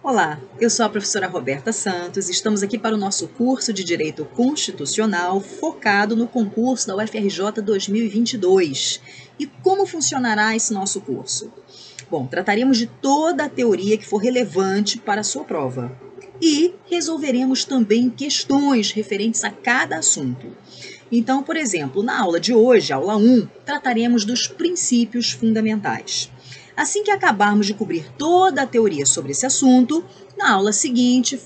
Olá, eu sou a professora Roberta Santos e estamos aqui para o nosso curso de Direito Constitucional focado no concurso da UFRJ 2022. E como funcionará esse nosso curso? Bom, trataremos de toda a teoria que for relevante para a sua prova e resolveremos também questões referentes a cada assunto. Então, por exemplo, na aula de hoje, aula 1, trataremos dos princípios fundamentais. Assim que acabarmos de cobrir toda a teoria sobre esse assunto, na aula seguinte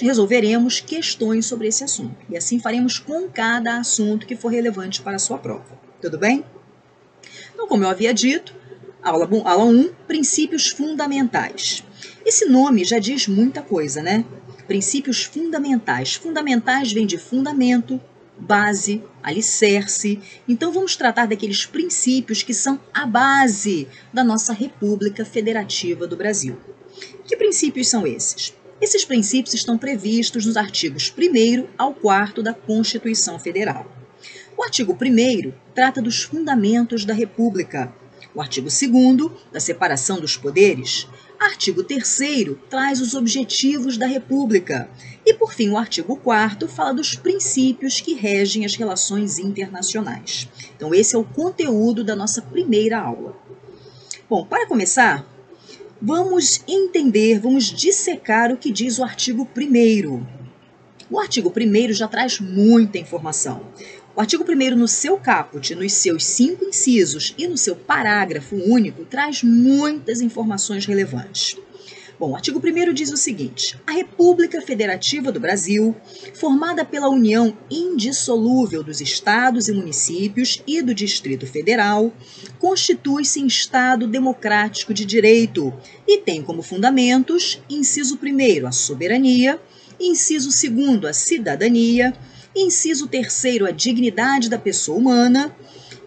resolveremos questões sobre esse assunto. E assim faremos com cada assunto que for relevante para a sua prova. Tudo bem? Então, como eu havia dito, aula 1, princípios fundamentais. Esse nome já diz muita coisa, né? Princípios fundamentais. Fundamentais vem de fundamento, base, alicerce. Então, vamos tratar daqueles princípios que são a base da nossa República Federativa do Brasil. Que princípios são esses? Esses princípios estão previstos nos artigos 1º ao 4º da Constituição Federal. O artigo 1º trata dos fundamentos da República. O artigo 2º, da separação dos poderes. Artigo 3º traz os objetivos da República. E, por fim, o artigo 4º fala dos princípios que regem as relações internacionais. Então, esse é o conteúdo da nossa primeira aula. Bom, para começar, vamos dissecar o que diz o artigo 1º. O artigo 1º já traz muita informação. O artigo 1º, no seu caput, nos seus 5 incisos e no seu parágrafo único, traz muitas informações relevantes. Bom, o artigo 1º diz o seguinte: a República Federativa do Brasil, formada pela união indissolúvel dos estados e municípios e do Distrito Federal, constitui-se em Estado democrático de direito e tem como fundamentos, inciso 1º, a soberania, inciso 2º, a cidadania, inciso 3º, a dignidade da pessoa humana,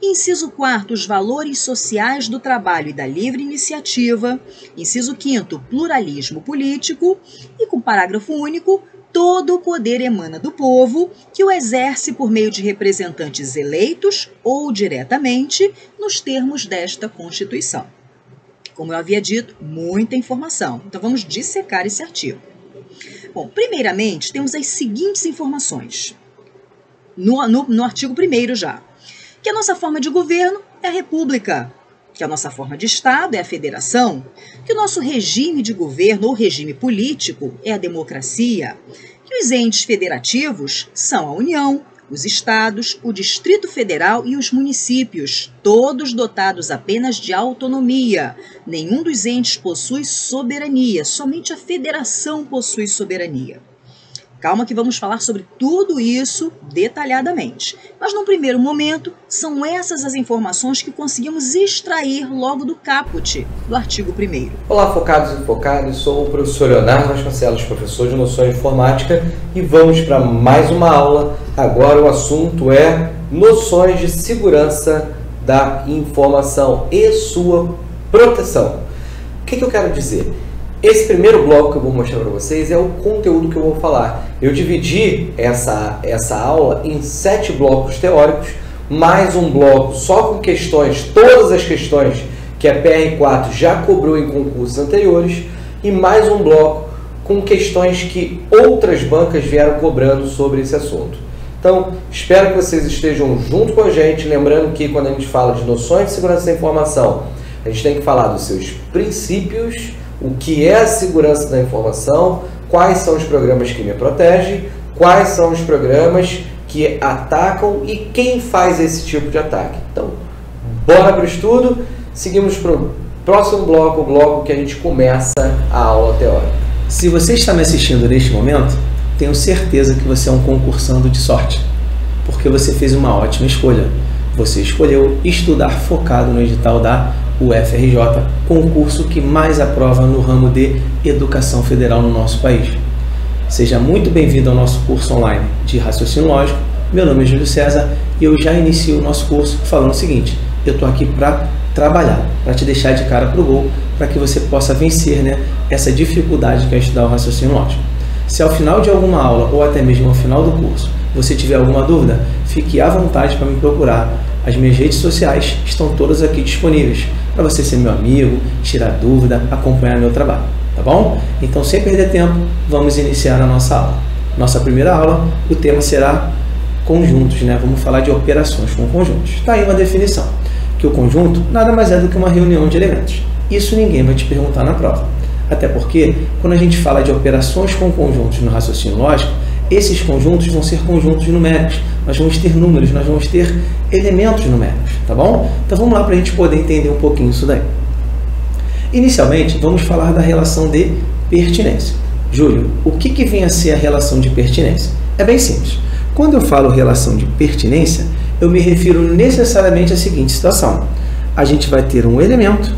inciso 4º, os valores sociais do trabalho e da livre iniciativa, inciso 5º, pluralismo político, e com parágrafo único, todo o poder emana do povo, que o exerce por meio de representantes eleitos ou diretamente, nos termos desta Constituição. Como eu havia dito, muita informação. Então vamos dissecar esse artigo. Bom, primeiramente, temos as seguintes informações. No artigo 1º já, que a nossa forma de governo é a república, que a nossa forma de Estado é a federação, que o nosso regime de governo ou regime político é a democracia, que os entes federativos são a União, os estados, o Distrito Federal e os municípios, todos dotados apenas de autonomia. Nenhum dos entes possui soberania, somente a federação possui soberania. Calma que vamos falar sobre tudo isso detalhadamente. Mas, num primeiro momento, são essas as informações que conseguimos extrair logo do caput do artigo 1º. Olá, focados e focadas, sou o professor Leonardo Vasconcelos, professor de Noção Informática, e vamos para mais uma aula. Agora o assunto é noções de segurança da informação e sua proteção. O que eu quero dizer? Esse primeiro bloco que eu vou mostrar para vocês é o conteúdo que eu vou falar. Eu dividi essa aula em 7 blocos teóricos, mais um bloco só com questões, todas as questões que a PR4 já cobrou em concursos anteriores, e mais um bloco com questões que outras bancas vieram cobrando sobre esse assunto. Então, espero que vocês estejam junto com a gente, lembrando que quando a gente fala de noções de segurança da informação, a gente tem que falar dos seus princípios, o que é a segurança da informação, quais são os programas que me protegem, quais são os programas que atacam e quem faz esse tipo de ataque. Então, bora para o estudo, seguimos para o próximo bloco, o bloco que a gente começa a aula teórica. Se você está me assistindo neste momento, tenho certeza que você é um concursando de sorte, porque você fez uma ótima escolha. Você escolheu estudar focado no edital da UFRJ, concurso que mais aprova no ramo de educação federal no nosso país. Seja muito bem-vindo ao nosso curso online de raciocínio lógico. Meu nome é Júlio César e eu já inicio o nosso curso falando o seguinte: eu estou aqui para trabalhar, para te deixar de cara para o gol, para que você possa vencer, essa dificuldade que é estudar o raciocínio lógico. Se ao final de alguma aula ou até mesmo ao final do curso você tiver alguma dúvida, fique à vontade para me procurar. As minhas redes sociais estão todas aqui disponíveis para você ser meu amigo, tirar dúvida, acompanhar meu trabalho, tá tá bom? Então, sem perder tempo, vamos iniciar a nossa aula. Nossa primeira aula, o tema será conjuntos, né? Vamos falar de operações com conjuntos. Está aí uma definição, que o conjunto nada mais é do que uma reunião de elementos. Isso ninguém vai te perguntar na prova. Até porque, quando a gente fala de operações com conjuntos no raciocínio lógico, esses conjuntos vão ser conjuntos numéricos. Nós vamos ter números, nós vamos ter elementos numéricos, tá bom? Então vamos lá para a gente poder entender um pouquinho isso daí. Inicialmente, vamos falar da relação de pertinência. Júlio, o que vem a ser a relação de pertinência? É bem simples. Quando eu falo relação de pertinência, eu me refiro necessariamente à seguinte situação. A gente vai ter um elemento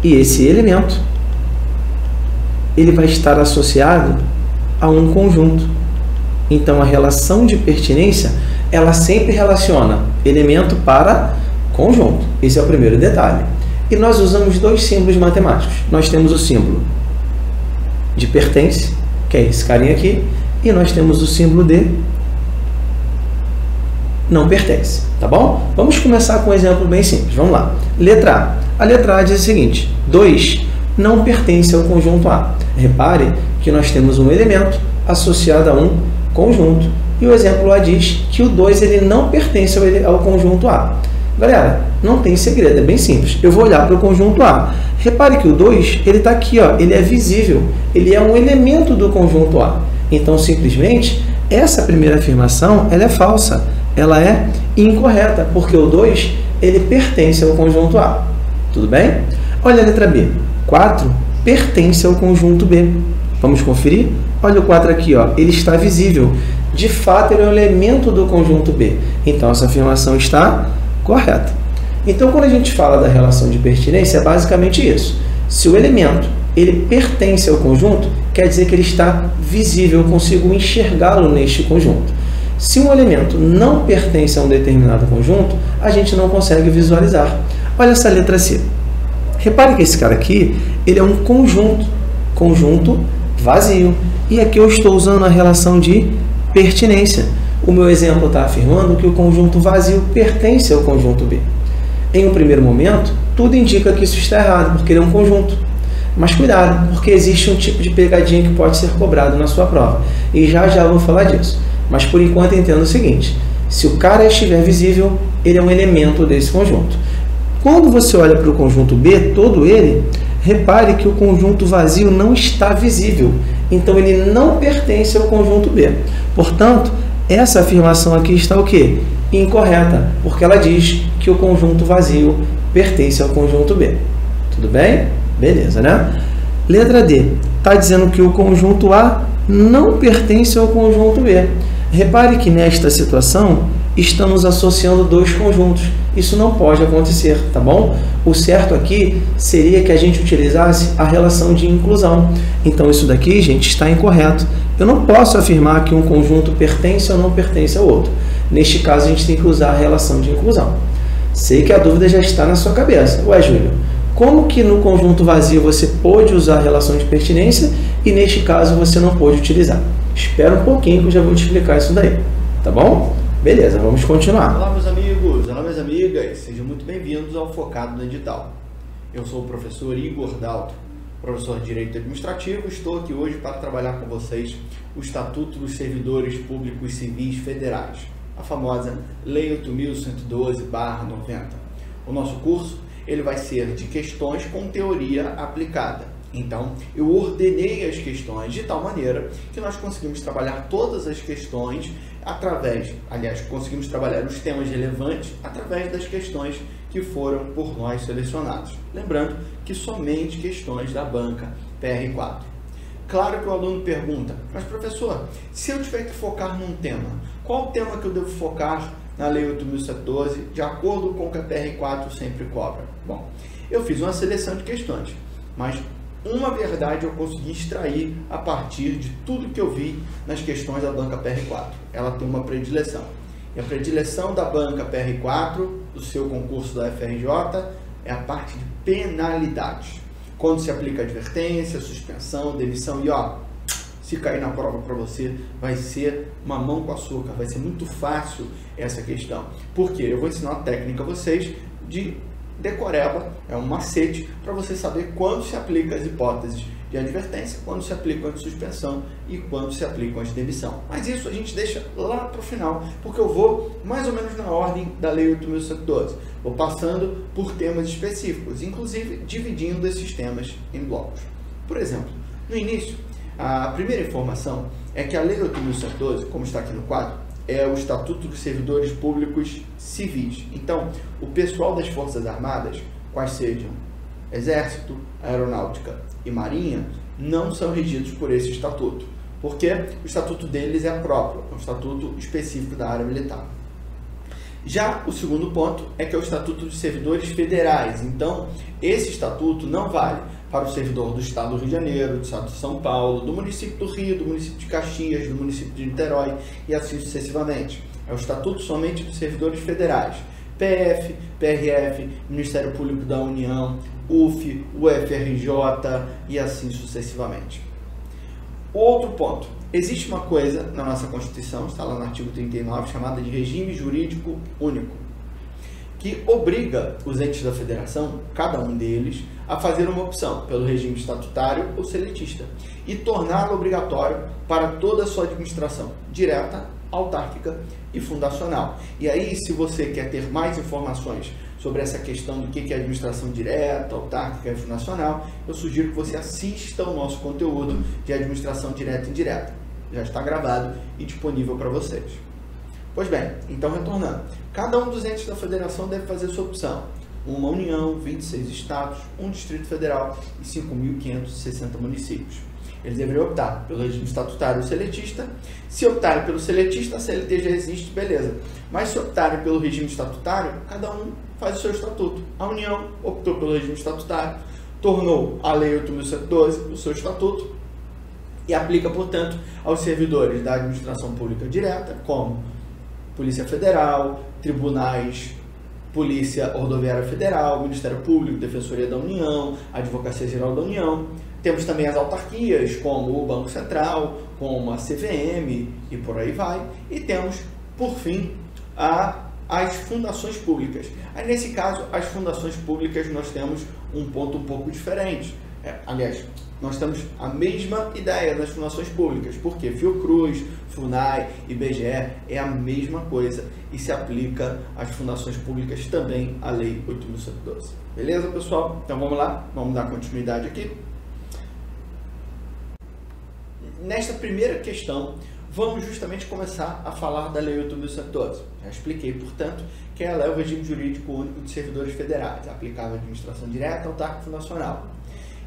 e esse elemento ele vai estar associado a um conjunto. Então, a relação de pertinência, ela sempre relaciona elemento para conjunto. Esse é o primeiro detalhe. E nós usamos dois símbolos matemáticos. Nós temos o símbolo de pertence, que é esse carinha aqui, e nós temos o símbolo de não pertence, tá bom? Vamos começar com um exemplo bem simples. Vamos lá. Letra A. A letra A diz o seguinte: 2 não pertence ao conjunto A. Repare que nós temos um elemento associado a um conjunto. E o exemplo A diz que o 2 ele não pertence ao conjunto A. Galera, não tem segredo, é bem simples. Eu vou olhar para o conjunto A. Repare que o 2 ele está aqui, ó, ele é visível. Ele é um elemento do conjunto A. Então, simplesmente, essa primeira afirmação ela é falsa. Ela é incorreta, porque o 2 ele pertence ao conjunto A. Tudo bem? Olha a letra B. 4 pertence ao conjunto B. Vamos conferir? Olha o 4 aqui, ó. Ele está visível. De fato, ele é um elemento do conjunto B. Então, essa afirmação está correta. Então, quando a gente fala da relação de pertinência, é basicamente isso. Se o elemento ele pertence ao conjunto, quer dizer que ele está visível, eu consigo enxergá-lo neste conjunto. Se um elemento não pertence a um determinado conjunto, a gente não consegue visualizar. Olha essa letra C. Repare que esse cara aqui, ele é um conjunto vazio. E aqui eu estou usando a relação de pertinência. O meu exemplo está afirmando que o conjunto vazio pertence ao conjunto B. Em um primeiro momento, tudo indica que isso está errado, porque ele é um conjunto. Mas cuidado, porque existe um tipo de pegadinha que pode ser cobrado na sua prova. E já eu vou falar disso. Mas por enquanto entenda o seguinte: se o cara estiver visível, ele é um elemento desse conjunto. Quando você olha para o conjunto B, todo ele, repare que o conjunto vazio não está visível. Então, ele não pertence ao conjunto B. Portanto, essa afirmação aqui está o quê? Incorreta, porque ela diz que o conjunto vazio pertence ao conjunto B. Tudo bem? Beleza, né? Letra D. Está dizendo que o conjunto A não pertence ao conjunto B. Repare que nesta situação, estamos associando dois conjuntos. Isso não pode acontecer, tá bom? O certo aqui seria que a gente utilizasse a relação de inclusão. Então, isso daqui, gente, está incorreto. Eu não posso afirmar que um conjunto pertence ou não pertence ao outro. Neste caso, a gente tem que usar a relação de inclusão. Sei que a dúvida já está na sua cabeça. Ué, Júlio, como que no conjunto vazio você pôde usar a relação de pertinência e neste caso você não pôde utilizar? Espera um pouquinho que eu já vou te explicar isso daí, tá bom? Beleza, vamos continuar. Olá, meus amigos, olá, minhas amigas, sejam muito bem-vindos ao Focado no Edital. Eu sou o professor Igor Dalto, professor de Direito Administrativo. Estou aqui hoje para trabalhar com vocês o Estatuto dos Servidores Públicos Civis Federais, a famosa Lei 8.112/90. O nosso curso ele vai ser de questões com teoria aplicada. Então, eu ordenei as questões de tal maneira que nós conseguimos trabalhar todas as questões conseguimos trabalhar os temas relevantes através das questões que foram por nós selecionados. Lembrando que somente questões da banca PR4. Claro que o aluno pergunta, mas professor, se eu tiver que focar num tema, qual o tema que eu devo focar na Lei 8.112, de acordo com o que a PR4 sempre cobra? Bom, eu fiz uma seleção de questões, mas uma verdade eu consegui extrair a partir de tudo que eu vi nas questões da banca PR4. Ela tem uma predileção. E a predileção da banca PR4, do seu concurso da FRJ, é a parte de penalidades. Quando se aplica advertência, suspensão, demissão e se cair na prova para você, vai ser uma mão com açúcar, vai ser muito fácil essa questão. Por quê? Eu vou ensinar uma técnica a vocês de decoreba, é um macete para você saber quando se aplica as hipóteses de advertência, quando se aplicam de suspensão e quando se aplicam de demissão. Mas isso a gente deixa lá para o final, porque eu vou mais ou menos na ordem da Lei 8.112. Vou passando por temas específicos, inclusive dividindo esses temas em blocos. Por exemplo, no início, a primeira informação é que a Lei 8.112, como está aqui no quadro, é o Estatuto dos Servidores Públicos Civis. Então, o pessoal das Forças Armadas, quais sejam Exército, Aeronáutica e Marinha, não são regidos por esse estatuto, porque o estatuto deles é próprio, é um estatuto específico da área militar. Já o segundo ponto é que é o Estatuto dos Servidores Federais. Então, esse estatuto não vale para o servidor do Estado do Rio de Janeiro, do Estado de São Paulo, do município do Rio, do município de Caxias, do município de Niterói e assim sucessivamente. É o estatuto somente dos servidores federais. PF, PRF, Ministério Público da União, UF, UFRJ e assim sucessivamente. Outro ponto. Existe uma coisa na nossa Constituição, está lá no artigo 39, chamada de regime jurídico único, que obriga os entes da federação, cada um deles, a fazer uma opção pelo regime estatutário ou seletista e torná-lo obrigatório para toda a sua administração, direta, autárquica e fundacional. E aí, se você quer ter mais informações sobre essa questão do que é administração direta, autárquica e fundacional, eu sugiro que você assista ao nosso conteúdo de administração direta e indireta. Já está gravado e disponível para vocês. Pois bem, então retornando. Cada um dos entes da federação deve fazer sua opção. Uma União, 26 estados, um Distrito Federal e 5.560 municípios. Eles deveriam optar pelo regime estatutário ou seletista. Se optarem pelo seletista, a CLT já existe, beleza. Mas se optarem pelo regime estatutário, cada um faz o seu estatuto. A União optou pelo regime estatutário, tornou a Lei 8.112 o seu estatuto e aplica, portanto, aos servidores da administração pública direta, como Polícia Federal, tribunais, Polícia Rodoviária Federal, Ministério Público, Defensoria da União, Advocacia Geral da União. Temos também as autarquias, como o Banco Central, como a CVM e por aí vai. E temos, por fim, as fundações públicas. Aí, nesse caso, as fundações públicas nós temos um ponto um pouco diferente. Aliás, nós temos a mesma ideia das fundações públicas, porque Fiocruz, FUNAI, IBGE é a mesma coisa e se aplica às fundações públicas também a Lei 8.112. Beleza, pessoal? Então vamos lá, vamos dar continuidade aqui. Nesta primeira questão, vamos justamente começar a falar da Lei 8.112. Já expliquei, portanto, que ela é o regime jurídico único de servidores federais, aplicável à administração direta, autárquica e fundacional.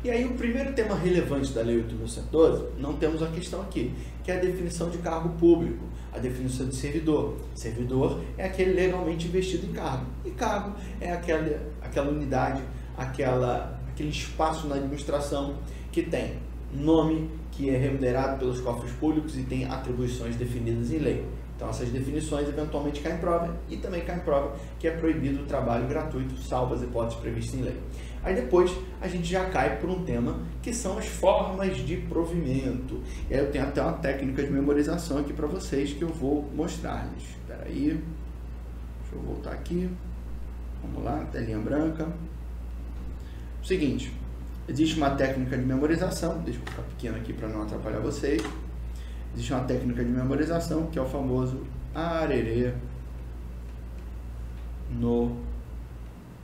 E aí o primeiro tema relevante da Lei 8.112, não temos a questão aqui, que é a definição de cargo público, a definição de servidor. Servidor é aquele legalmente investido em cargo, e cargo é aquela unidade, aquele espaço na administração que tem nome, que é remunerado pelos cofres públicos e tem atribuições definidas em lei. Então essas definições eventualmente caem em prova e também cai em prova que é proibido o trabalho gratuito, salvo as hipóteses previstas em lei. Aí depois a gente já cai por um tema que são as formas de provimento. E aí eu tenho até uma técnica de memorização aqui para vocês que eu vou mostrar-lhes. Espera aí, deixa eu voltar aqui. Vamos lá, telinha branca. Seguinte, existe uma técnica de memorização, deixa eu ficar pequeno aqui para não atrapalhar vocês. Existe uma técnica de memorização que é o famoso arerê no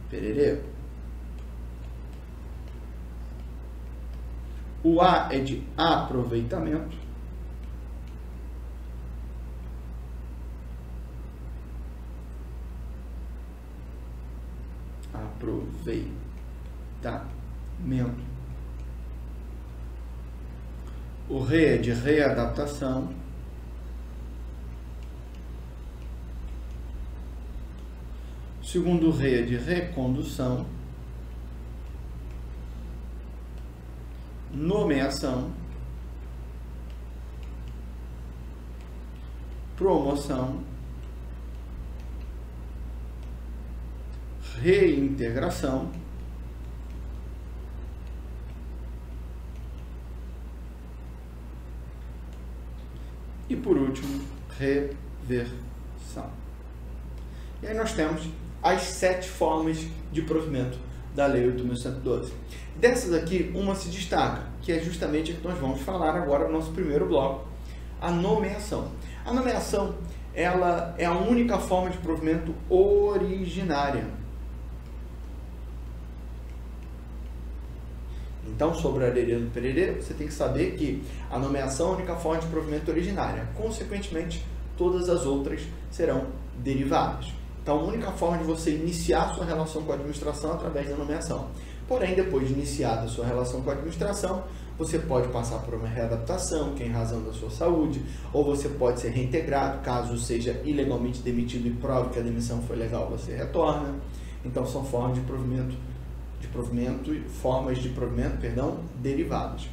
pererê. O A é de aproveitamento. Aproveitamento. O Re é de readaptação. O segundo Re é de recondução. Nomeação. Promoção. Reintegração. E por último, reversão. E aí nós temos as 7 formas de provimento da Lei 8.112. Dessas aqui, uma se destaca, que é justamente a que nós vamos falar agora no nosso primeiro bloco, a nomeação. A nomeação, ela é a única forma de provimento originária. Então, sobre a Arerê do Pererê, você tem que saber que a nomeação é a única forma de provimento originária. Consequentemente, todas as outras serão derivadas. Então, a única forma de você iniciar sua relação com a administração é através da nomeação. Porém, depois de iniciada a sua relação com a administração, você pode passar por uma readaptação, que é em razão da sua saúde, ou você pode ser reintegrado, caso seja ilegalmente demitido e prove que a demissão foi legal, você retorna. Então, são formas de provimento derivadas.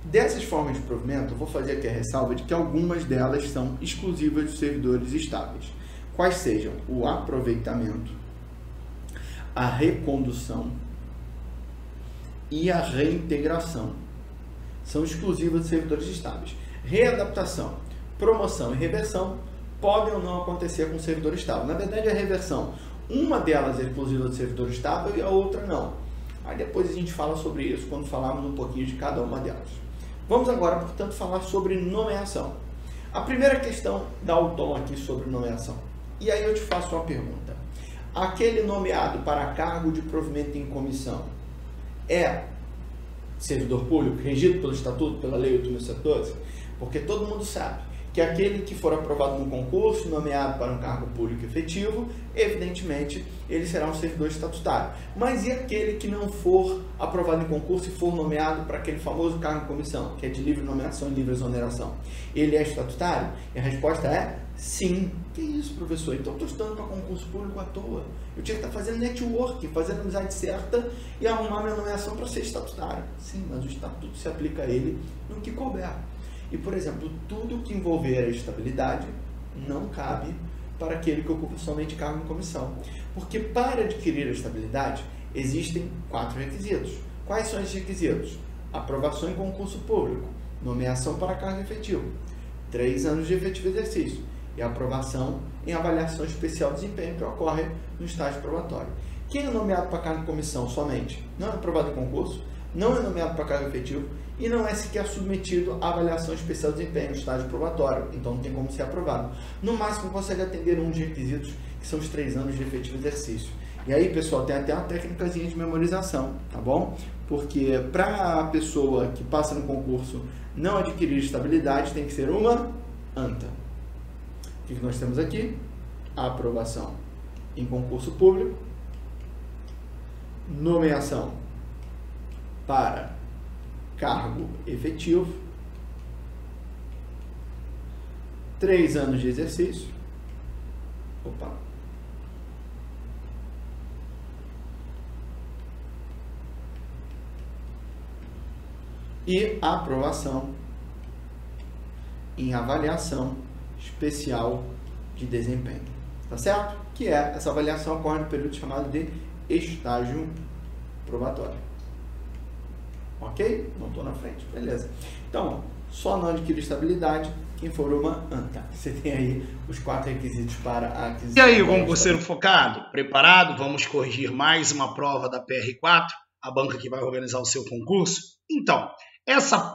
Dessas formas de provimento, eu vou fazer aqui a ressalva de que algumas delas são exclusivas dos servidores estáveis. Quais sejam o aproveitamento, a recondução e a reintegração. São exclusivas dos servidores estáveis. Readaptação, promoção e reversão podem ou não acontecer com o servidor estável. Na verdade, a reversão, uma delas é exclusiva do servidor estável e a outra não. Aí depois a gente fala sobre isso quando falarmos um pouquinho de cada uma delas. Vamos agora, portanto, falar sobre nomeação. A primeira questão dá o tom aqui sobre nomeação. E aí eu te faço uma pergunta. Aquele nomeado para cargo de provimento em comissão é servidor público, regido pelo Estatuto, pela Lei 8.112? Porque todo mundo sabe que aquele que for aprovado no concurso, nomeado para um cargo público efetivo, evidentemente, ele será um servidor estatutário. Mas e aquele que não for aprovado em concurso e for nomeado para aquele famoso cargo de comissão, que é de livre nomeação e livre exoneração? Ele é estatutário? E a resposta é sim. Que isso, professor? Então eu estou estudando para concurso público à toa. Eu tinha que estar fazendo network, fazendo amizade certa e arrumar minha nomeação para ser estatutário. Sim, mas o estatuto se aplica a ele no que couber. E, por exemplo, tudo que envolver a estabilidade não cabe para aquele que ocupa somente cargo em comissão. Porque para adquirir a estabilidade, existem 4 requisitos. Quais são esses requisitos? Aprovação em concurso público, nomeação para cargo efetivo, 3 anos de efetivo exercício e aprovação em avaliação especial de desempenho que ocorre no estágio probatório. Quem é nomeado para cargo em comissão somente não é aprovado em concurso, não é nomeado para cargo efetivo e não é sequer submetido à avaliação especial de desempenho no estágio probatório, então não tem como ser aprovado. No máximo consegue atender um dos requisitos, que são os 3 anos de efetivo exercício. E aí, pessoal, tem até uma técnicazinha de memorização, tá bom? Porque para a pessoa que passa no concurso não adquirir estabilidade, tem que ser uma ANTA. O que nós temos aqui? A aprovação em concurso público, nomeação para cargo efetivo, 3 anos de exercício, e a aprovação em avaliação especial de desempenho, tá certo? Que é, essa avaliação ocorre no período chamado de estágio probatório. Ok? Não estou na frente, beleza. Então, só não adquire estabilidade quem for uma ANTA. Você tem aí os 4 requisitos para a aquisição. E aí, concurseiro focado? Preparado? Vamos corrigir mais uma prova da PR4, a banca que vai organizar o seu concurso? Então, essa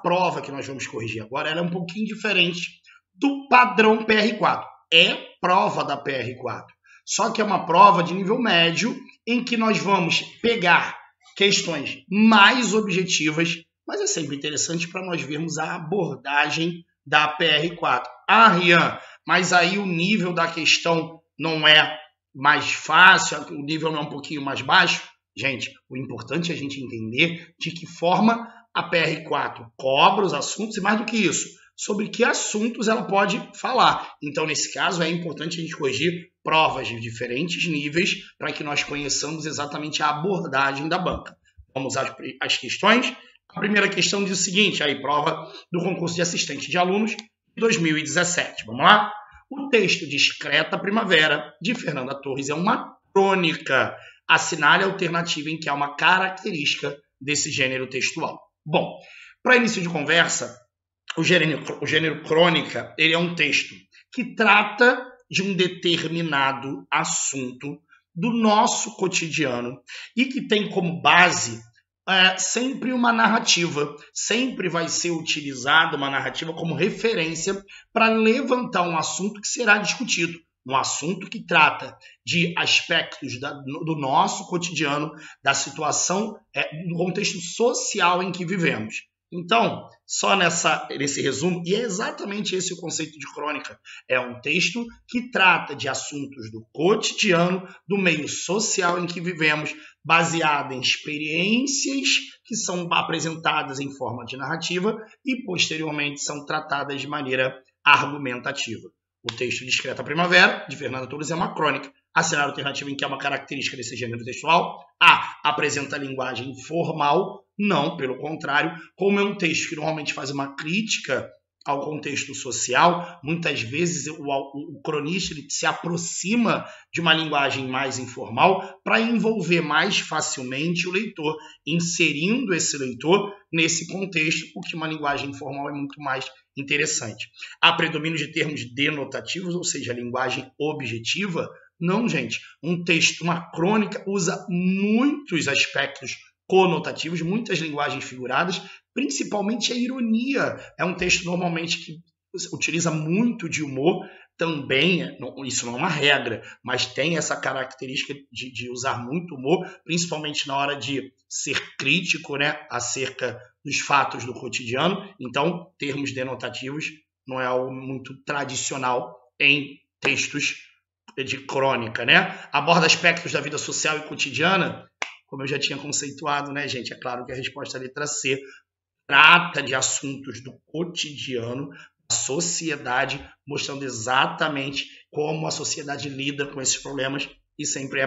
prova que nós vamos corrigir agora, ela é um pouquinho diferente do padrão PR4. É prova da PR4, só que é uma prova de nível médio em que nós vamos pegar questões mais objetivas, mas é sempre interessante para nós vermos a abordagem da PR4. Ah, Rian, mas aí o nível da questão não é mais fácil, o nível não é um pouquinho mais baixo? Gente, o importante é a gente entender de que forma a PR4 cobra os assuntos e, mais do que isso, sobre que assuntos ela pode falar. Então, nesse caso, é importante a gente corrigir provas de diferentes níveis para que nós conheçamos exatamente a abordagem da banca. Vamos às questões. A primeira questão diz o seguinte, aí, prova do concurso de assistente de alunos de 2017. Vamos lá? O texto Discreta Primavera, de Fernanda Torres, é uma crônica. Assinale a alternativa em que há uma característica desse gênero textual. Bom, para início de conversa, o gênero crônica, ele é um texto que trata de um determinado assunto do nosso cotidiano e que tem como base sempre uma narrativa. Sempre vai ser utilizada uma narrativa como referência para levantar um assunto que será discutido. Um assunto que trata de aspectos do nosso cotidiano, da situação, do contexto social em que vivemos. Então, só nesse resumo, e é exatamente esse o conceito de crônica. É um texto que trata de assuntos do cotidiano, do meio social em que vivemos, baseado em experiências que são apresentadas em forma de narrativa e, posteriormente, são tratadas de maneira argumentativa. O texto Discreta Primavera, de Fernanda Torres, é uma crônica. A cenário alternativo, em que é uma característica desse gênero textual, apresenta linguagem formal, não, pelo contrário, como é um texto que normalmente faz uma crítica ao contexto social, muitas vezes o cronista ele se aproxima de uma linguagem mais informal para envolver mais facilmente o leitor, inserindo esse leitor nesse contexto, porque uma linguagem informal é muito mais interessante. Há predomínio de termos denotativos, ou seja, linguagem objetiva. Não, gente. Um texto, uma crônica, usa muitos aspectos conotativos, muitas linguagens figuradas, principalmente a ironia. É um texto normalmente que utiliza muito de humor, também, isso não é uma regra, mas tem essa característica de usar muito humor, principalmente na hora de ser crítico, né, acerca dos fatos do cotidiano. Então, termos denotativos não é algo muito tradicional em textos de crônica, né? Aborda aspectos da vida social e cotidiana, como eu já tinha conceituado, né, gente? É claro que a resposta é a letra C. Trata de assuntos do cotidiano, da sociedade, mostrando exatamente como a sociedade lida com esses problemas e sempre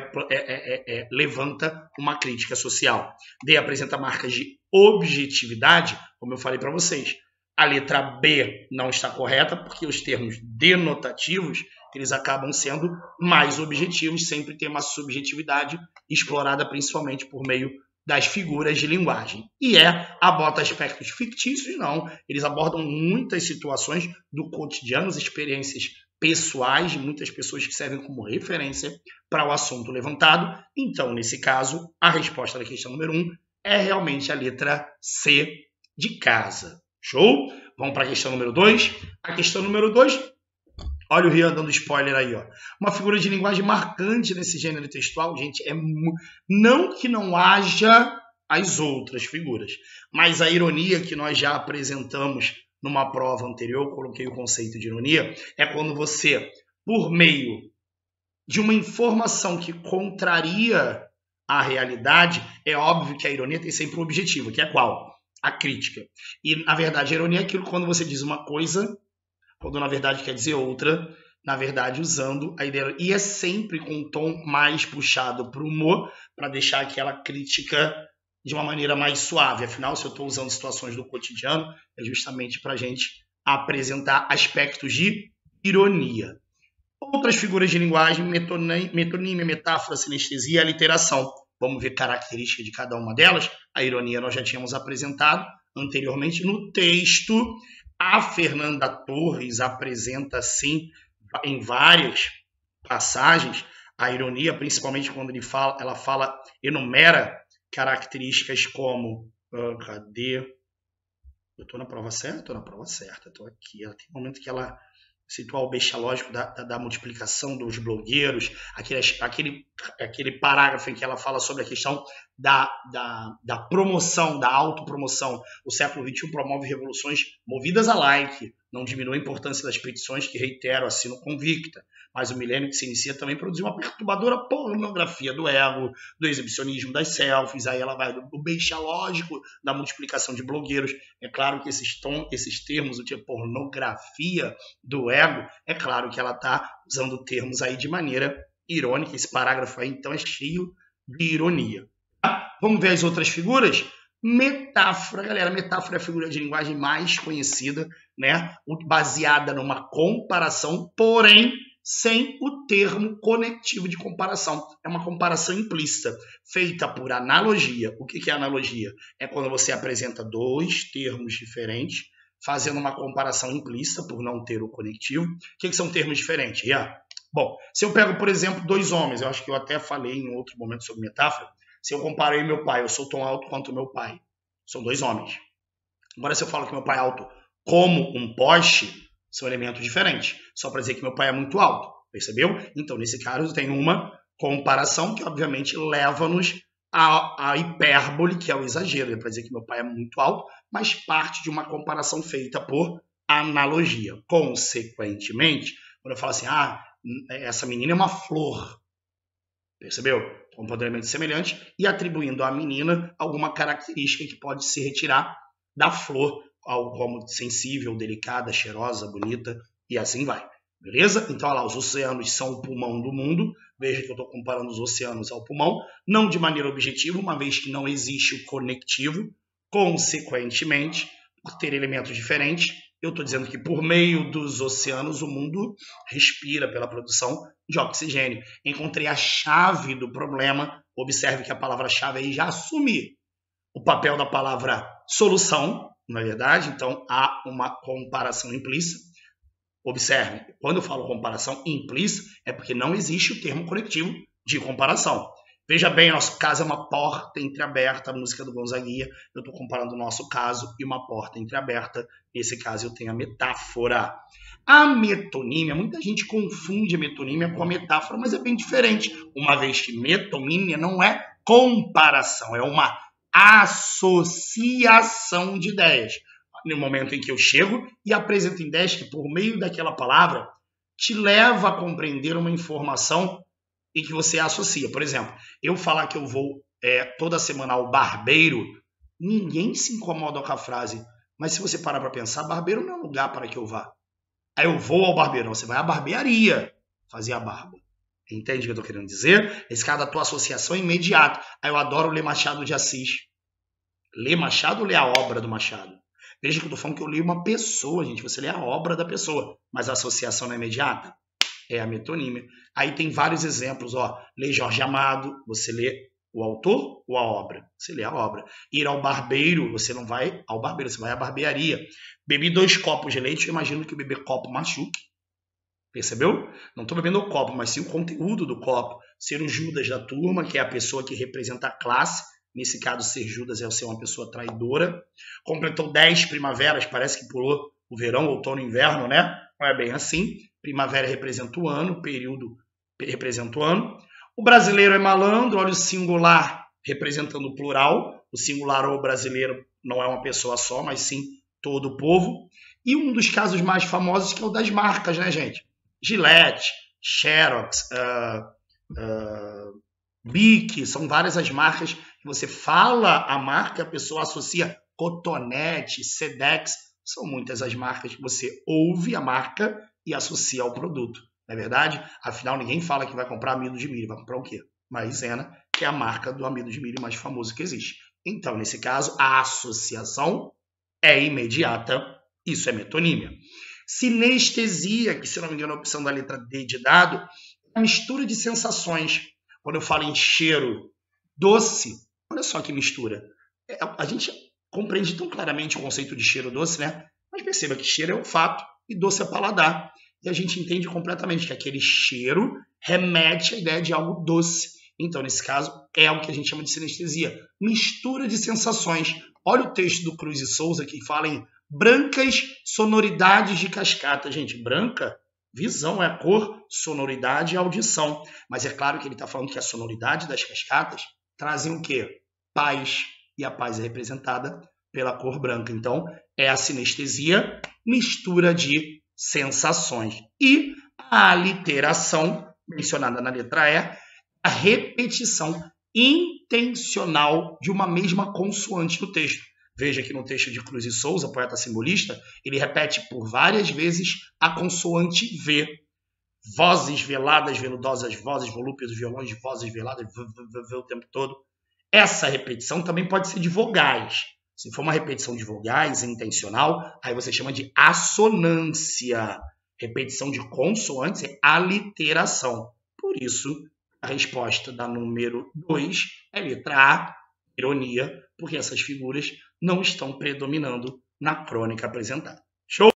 levanta uma crítica social. D apresenta marcas de objetividade, como eu falei para vocês. A letra B não está correta, porque os termos denotativos eles acabam sendo mais objetivos, sempre tem uma subjetividade explorada principalmente por meio das figuras de linguagem. E aborda aspectos fictícios, não. Eles abordam muitas situações do cotidiano, as experiências pessoais de muitas pessoas que servem como referência para o assunto levantado. Então, nesse caso, a resposta da questão número 1 é realmente a letra C de casa. Show? Vamos para a questão número 2. A questão número 2, olha o Rian dando spoiler aí, ó. Uma figura de linguagem marcante nesse gênero textual, gente, não que não haja as outras figuras, mas a ironia que nós já apresentamos numa prova anterior, eu coloquei o conceito de ironia, é quando você, por meio de uma informação que contraria a realidade, é óbvio que a ironia tem sempre um objetivo, que é qual? A crítica. E, na verdade, a ironia é aquilo quando você diz uma coisa, quando na verdade quer dizer outra, na verdade usando a ideia. E é sempre com um tom mais puxado para o humor, para deixar aquela crítica de uma maneira mais suave. Afinal, se eu estou usando situações do cotidiano, é justamente para a gente apresentar aspectos de ironia. Outras figuras de linguagem, metonímia, metáfora, sinestesia, aliteração. Vamos ver características de cada uma delas. A ironia nós já tínhamos apresentado anteriormente no texto. A Fernanda Torres apresenta, sim, em várias passagens, a ironia, principalmente quando ela enumera características como... cadê? Eu estou na prova certa? Estou na prova certa, estou aqui. Tem um momento que ela situa o beixa lógico da multiplicação dos blogueiros, aquele parágrafo em que ela fala sobre a questão da promoção, da autopromoção. O século XXI promove revoluções movidas a like, não diminui a importância das petições que, reitero, assino convicta, mas o milênio que se inicia também produziu uma perturbadora pornografia do ego, do exibicionismo das selfies, aí ela vai do beixa lógico da multiplicação de blogueiros. É claro que esses termos, o tipo pornografia do ego, é claro que ela está usando termos aí de maneira irônica. Esse parágrafo aí, então, é cheio de ironia. Tá? Vamos ver as outras figuras? Metáfora, galera. Metáfora é a figura de linguagem mais conhecida, né? Baseada numa comparação, porém sem o termo conectivo de comparação. É uma comparação implícita, feita por analogia. O que é analogia? É quando você apresenta dois termos diferentes, fazendo uma comparação implícita por não ter o conectivo. O que são termos diferentes? Bom, se eu pego, por exemplo, dois homens, eu acho que eu até falei em outro momento sobre metáfora, se eu comparo eu e meu pai, eu sou tão alto quanto meu pai. São dois homens. Agora, se eu falo que meu pai é alto como um poste, são elementos diferentes. Só para dizer que meu pai é muito alto, percebeu? Então, nesse caso, tem uma comparação que, obviamente, leva-nos à hipérbole, que é o exagero. É para dizer que meu pai é muito alto, mas parte de uma comparação feita por analogia. Consequentemente, quando eu falo assim, essa menina é uma flor, percebeu? Completamente semelhante, e atribuindo à menina alguma característica que pode se retirar da flor, algo como sensível, delicada, cheirosa, bonita, e assim vai. Beleza? Então, olha lá, os oceanos são o pulmão do mundo. Veja que eu estou comparando os oceanos ao pulmão, não de maneira objetiva, uma vez que não existe o conectivo. Consequentemente, por ter elementos diferentes, eu estou dizendo que por meio dos oceanos o mundo respira pela produção de oxigênio. Encontrei a chave do problema. Observe que a palavra-chave aí já assume o papel da palavra solução, na verdade. Então, há uma comparação implícita. Observe, quando eu falo comparação implícita, é porque não existe o termo conectivo de comparação. Veja bem, nosso caso é uma porta entreaberta, a música do Gonzaguinha. Eu estou comparando o nosso caso e uma porta entreaberta. Nesse caso, eu tenho a metáfora. A metonímia, muita gente confunde a metonímia com a metáfora, mas é bem diferente. Uma vez que metonímia não é comparação, é uma associação de ideias. No momento em que eu chego e apresento ideias que, por meio daquela palavra, te leva a compreender uma informação e que você associa. Por exemplo, eu falar que eu vou toda semana ao barbeiro, ninguém se incomoda com a frase. Mas se você parar para pensar, barbeiro não é um lugar para que eu vá. Aí eu vou ao barbeiro, não, você vai à barbearia fazer a barba. Entende o que eu estou querendo dizer? Esse caso da tua associação é imediata. Aí eu adoro ler Machado de Assis. Ler Machado ou ler a obra do Machado? Veja que eu estou falando que eu li uma pessoa, gente. Você lê a obra da pessoa, mas a associação não é imediata. É a metonímia. Aí tem vários exemplos. Lê Jorge Amado, você lê o autor ou a obra? Você lê a obra. Ir ao barbeiro, você não vai ao barbeiro, você vai à barbearia. Bebi 2 copos de leite, eu imagino que beber copo machuque. Percebeu? Não estou bebendo o copo, mas sim o conteúdo do copo. Ser o Judas da turma, que é a pessoa que representa a classe. Nesse caso, ser Judas é ser uma pessoa traidora. Completou 10 primaveras, parece que pulou o verão, outono e inverno, né? Não é bem assim. Primavera representa o ano, período representa o ano. O brasileiro é malandro, olha o singular representando o plural. O singular ou brasileiro não é uma pessoa só, mas sim todo o povo. E um dos casos mais famosos que é o das marcas, né, gente? Gillette, Xerox, Bic, são várias as marcas que você fala a marca, a pessoa associa Cotonete, Sedex, são muitas as marcas que você ouve a marca e associa ao produto, não é verdade? Afinal, ninguém fala que vai comprar amido de milho, vai comprar o quê? Maizena, que é a marca do amido de milho mais famoso que existe. Então, nesse caso, a associação é imediata, isso é metonímia. Sinestesia, que se não me engano é a opção da letra D de dado, é a mistura de sensações. Quando eu falo em cheiro doce, olha só que mistura. A gente compreende tão claramente o conceito de cheiro doce, né? Mas perceba que cheiro é olfato e doce é paladar. E a gente entende completamente que aquele cheiro remete à ideia de algo doce. Então, nesse caso, é algo que a gente chama de sinestesia. Mistura de sensações. Olha o texto do Cruz e Souza que fala em brancas sonoridades de cascata. Gente, branca, visão é a cor, sonoridade é audição. Mas é claro que ele está falando que a sonoridade das cascatas trazem o quê? Paz. E a paz é representada pela cor branca. Então, é a sinestesia, mistura de sensações. E a aliteração, mencionada na letra E, a repetição intencional de uma mesma consoante no texto. Veja que no texto de Cruz e Souza, poeta simbolista, ele repete por várias vezes a consoante V. Vozes veladas, veludosas, vozes volúpias, violões, vozes veladas, o tempo todo. Essa repetição também pode ser de vogais. Se for uma repetição de vogais intencional, aí você chama de assonância. Repetição de consoantes é aliteração. Por isso, a resposta da número 2 é letra A, ironia, porque essas figuras não estão predominando na crônica apresentada. Show?